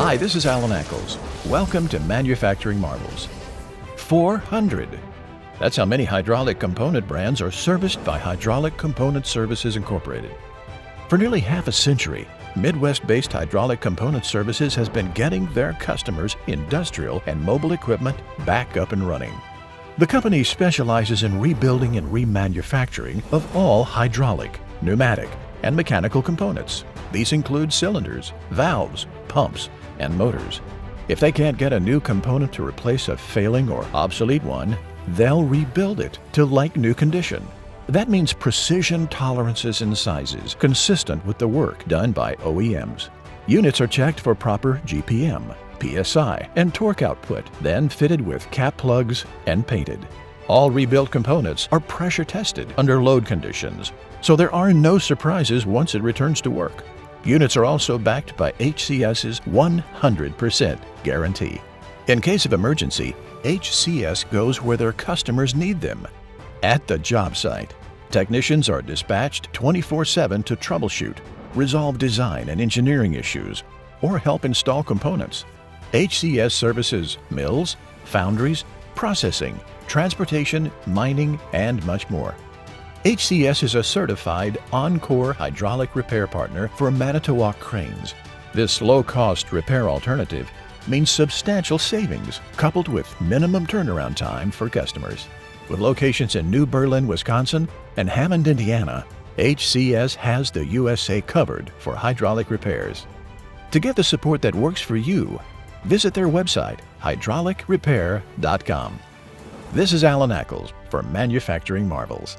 Hi, this is Alan Ackles. Welcome to Manufacturing Marvels. 400. That's how many hydraulic component brands are serviced by Hydraulic Component Services Incorporated. For nearly half a century, Midwest-based Hydraulic Component Services has been getting their customers' industrial and mobile equipment back up and running. The company specializes in rebuilding and remanufacturing of all hydraulic, pneumatic, and mechanical components. These include cylinders, valves, pumps, and motors. If they can't get a new component to replace a failing or obsolete one, they'll rebuild it to like-new condition. That means precision tolerances and sizes consistent with the work done by OEMs. Units are checked for proper GPM, PSI, and torque output, then fitted with cap plugs and painted. All rebuilt components are pressure tested under load conditions, so there are no surprises once it returns to work. Units are also backed by HCS's 100% guarantee. In case of emergency, HCS goes where their customers need them. At the job site, technicians are dispatched 24/7 to troubleshoot, resolve design and engineering issues, or help install components. HCS services mills, foundries, processing, transportation, mining, and much more. HCS is a certified Encore hydraulic repair partner for Manitowoc Cranes. This low-cost repair alternative means substantial savings coupled with minimum turnaround time for customers. With locations in New Berlin, Wisconsin and Hammond, Indiana, HCS has the USA covered for hydraulic repairs. To get the support that works for you, visit their website, hydraulicrepair.com. This is Alan Ackles for Manufacturing Marvels.